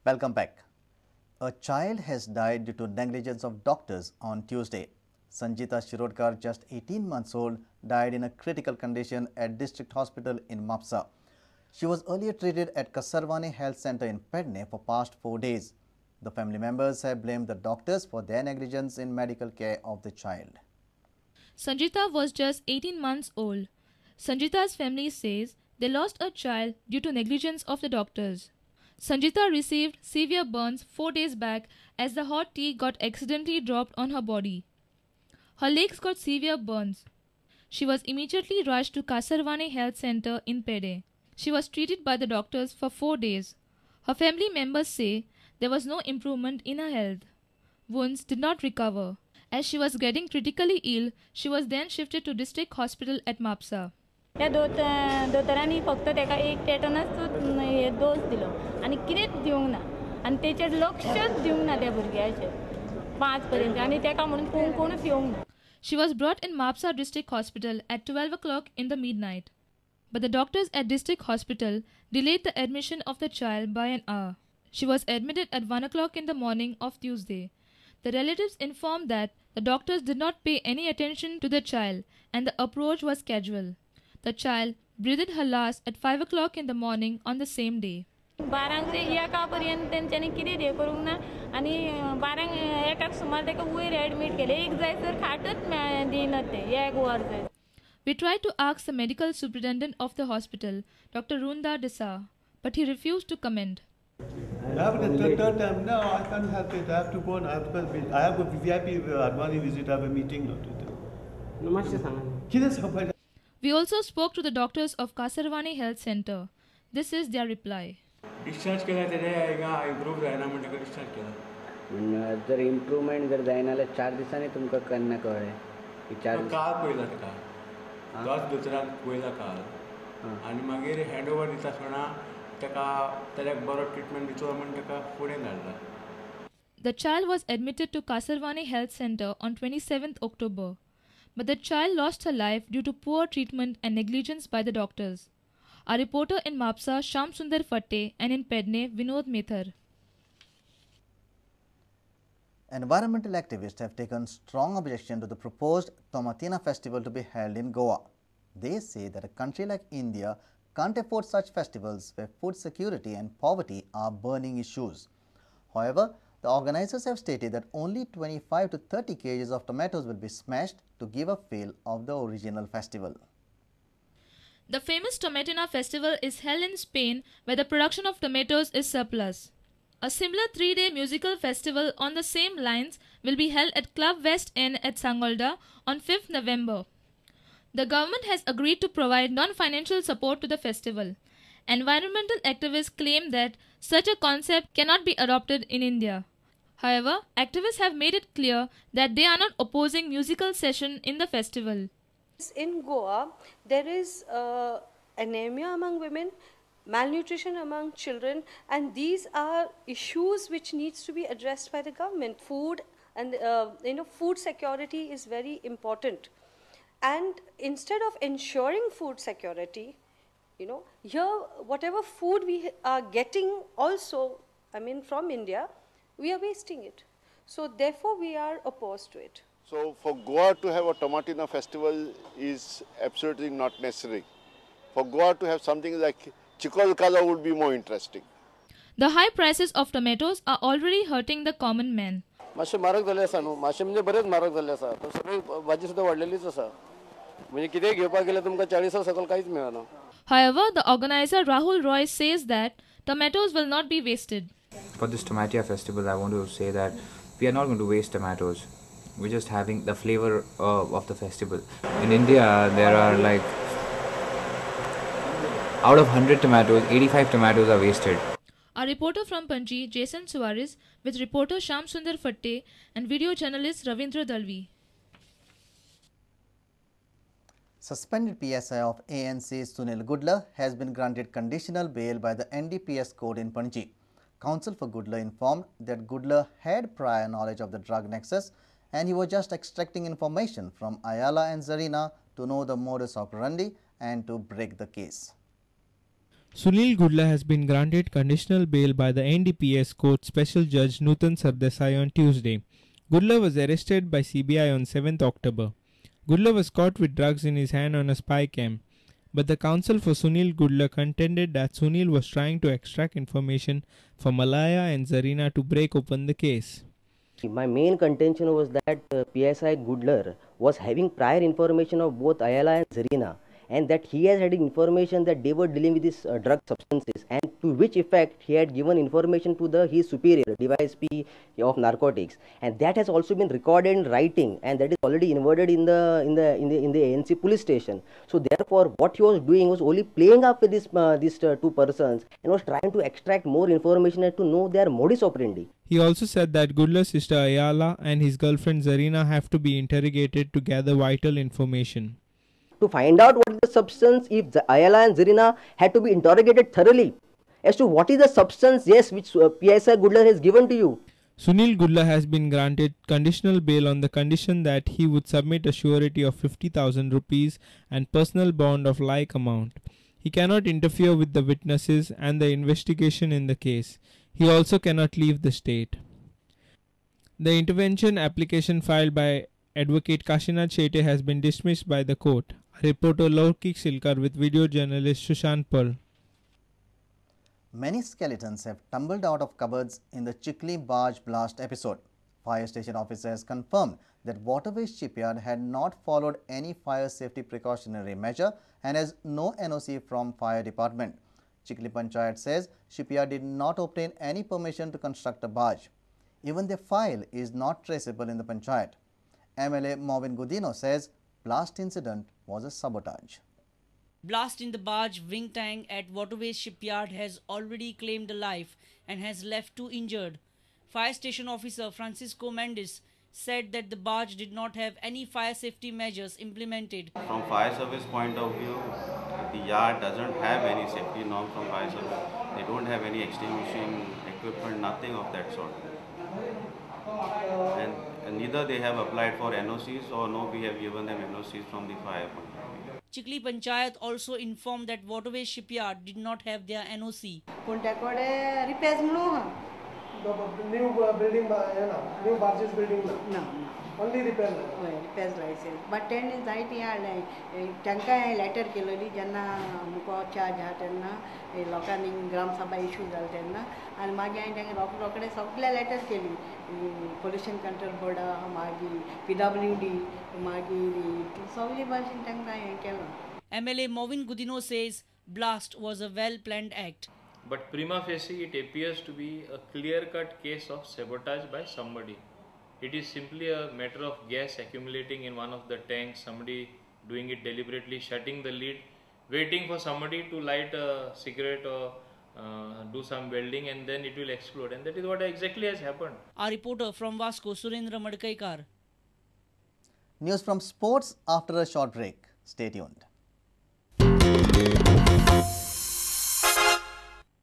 Welcome back. A child has died due to negligence of doctors on Tuesday. Sanjita Shirodkar, just 18 months old, died in a critical condition at District Hospital in Mapsa. She was earlier treated at Kasarwani Health Center in Pedne for past 4 days. The family members have blamed the doctors for their negligence in medical care of the child. Sanjita was just 18 months old. Sanjita's family says they lost a child due to negligence of the doctors. Sanjita received severe burns 4 days back as the hot tea got accidentally dropped on her body. Her legs got severe burns. She was immediately rushed to Kasarwani Health Center in Pede. She was treated by the doctors for 4 days. Her family members say there was no improvement in her health. Wounds did not recover. As she was getting critically ill, she was then shifted to District Hospital at Mapsa. त्या दोतोरांनी फक्त ताका एक tetanus हे डोस दिलो आनी कितेंच दिवंक ना आनी तेचेर लक्षच दिवंक ना त्या भुरग्याचेर 5 पर्यंत आनी ताका म्हणून कोणूच येवंक ना. She was brought in Mapsa District Hospital at 12 o'clock in the midnight. But the doctors at District Hospital delayed the admission of the child by an hour. She was admitted at 1 o'clock in the morning of Tuesday. The relatives informed that the doctors did not pay any attention to the child and the approach was casual. The child breathed her last at 5 o'clock in the morning on the same day. 12 ते 1 पर्यंत तेंच्यांनी कितें हे करूंक ना आनी 12 1 सुमार ताका वयर एडमीट केले एक जायसर खाटच दिनात ते 1 वर जाय. We tried to ask the medical superintendent of the hospital, Dr. Runda Desa, but he refused to comment. The third time, no, I can't help it. I have to go on. I have a VIP Advani visit. I have a meeting. We also spoke to the doctors of Kasarwani Health Center. This is their reply. Discharge केला तरी आयगा improve जायना म्हणटा discharge केला. जर improvement जर जायना जाल्यार 4 दिसांनी तुमकां केन्ना कळ्ळें की 4 काल पयला ताका. दोच दुसऱ्याक पयला काल. आनी मागीर हँड ओवर दिता आसतना ताका ताल्याक बरो ट्रीटमेंट दिवचो म्हण ताका फुडें धाडला. The child was admitted to Kasarwani Health Center on 27th October. But the child lost her life due to poor treatment and negligence by the doctors. Our reporter in Mapsa, Shyam Sundar Fatte, and in Pedne, Vinod Methar. Environmental activists have taken strong objection to the proposed Tomatina festival to be held in Goa. They say that a country like India can't afford such festivals where food security and poverty are burning issues. However, the organizers have stated that only 25 to 30 kgs of tomatoes will be smashed to give a feel of the original festival. The famous Tomatina festival is held in Spain, where the production of tomatoes is surplus. A similar 3-day musical festival on the same lines will be held at Club West End at Sangolda on 5th November. The government has agreed to provide non-financial support to the festival. Environmental activists claim that such a concept cannot be adopted in India. However, activists have made it clear that they are not opposing musical session in the festival. In Goa, there is anemia among women, malnutrition among children, and these are issues which needs to be addressed by the government. Food and food security is very important. And instead of ensuring food security, here whatever food we are getting also, from India, we are wasting it. So therefore we are opposed to it. So for Goa to have a Tomatina festival is absolutely not necessary. For Goa to have something like Chikolkala would be more interesting. The high prices of tomatoes are already hurting the common man. मातशे म्हारग जाले आसा न्हू मातशे म्हणजे बरेच म्हारग जाले आसा सगळी भाजी सुद्दां वाडलेलीच आसा म्हणजे कितेंय घेवपाक गेल्यार तुमकां 40 सकल कांयच मेळना. However, the organizer Rahul Roy says that tomatoes will not be wasted. For this Tomatina festival, I want to say that we are not going to waste tomatoes. We're just having the flavor of the festival. In India, there are like, out of 100 tomatoes, 85 tomatoes are wasted. Our reporter from Panji, Jason Suarez, with reporter Shyam Sundar Fatte and video journalist Ravindra Dalvi. Suspended PSI of ANC Sunil Gudla has been granted conditional bail by the NDPS court in Panji. Counsel for Gudla informed that Gudla had prior knowledge of the drug nexus and he was just extracting information from Ayala and Zarina to know the modus operandi and to break the case. Sunil Gudla has been granted conditional bail by the NDPS Court Special Judge Nutan Sardesai on Tuesday. Gudla was arrested by CBI on 7th October. Gudla was caught with drugs in his hand on a spy cam, but the counsel for Sunil Gudla contended that Sunil was trying to extract information from Malaya and Zarina to break open the case. My main contention was that PSI Gudler was having prior information of both Ayala and Zarina, and that he has had information that they were dealing with these drug substances, and to which effect he had given information to his superior, DYSP of narcotics, and that has also been recorded in writing, and that is already inverted in the ANC police station. So therefore, what he was doing was only playing up with these two persons and was trying to extract more information and to know their modus operandi. He also said that Gudla's sister Ayala and his girlfriend Zarina have to be interrogated to gather vital information. To find out what is the substance, if Ayala and Zarina had to be interrogated thoroughly as to what is the substance, yes, which PSI Gudla has given to you. Sunil Gudla has been granted conditional bail on the condition that he would submit a surety of 50,000 rupees and personal bond of like amount. He cannot interfere with the witnesses and the investigation in the case. He also cannot leave the state. The intervention application filed by Advocate Kashinath Shetty has been dismissed by the court. Reporter Laukik Silkar with video journalist Sushant Pal. Many skeletons have tumbled out of cupboards in the Chikli barge blast episode. Fire station officers confirmed that Waterways Shipyard had not followed any fire safety precautionary measure and has no NOC from fire department. Chikli Panchayat says shipyard did not obtain any permission to construct a barge. Even their file is not traceable in the Panchayat. MLA Movin Gudino says blast incident was a sabotage. Blast in the barge wing tank at Waterways Shipyard has already claimed a life and has left 2 injured. Fire station officer Francisco Mendes said that the barge did not have any fire safety measures implemented. From fire service point of view, the yard doesn't have any safety norm from fire service. They don't have any extinguishing equipment, nothing of that sort. And neither they have applied for NOCs or no, we have given them NOCs from the fire point of view. Chikli Panchayat also informed that Waterways Shipyard did not have their NOC. New building, new barges building. No. Only repair. Repairs license. But 10 is IT and Tanka letter keloli janna muko charge hatenna lokani gram sabha issue daltenna and magi and rokade sagle letter keli pollution control board magi PWD magi sagle bashin tanka kelo. MLA Movin Gudino says blast was a well planned act. But prima facie it appears to be a clear-cut case of sabotage by somebody. It is simply a matter of gas accumulating in one of the tanks, somebody doing it deliberately, shutting the lid, waiting for somebody to light a cigarette or do some welding, and then it will explode. And that is what exactly has happened. Our reporter from Vasco, Surendra Madkaikar. News from sports after a short break. Stay tuned.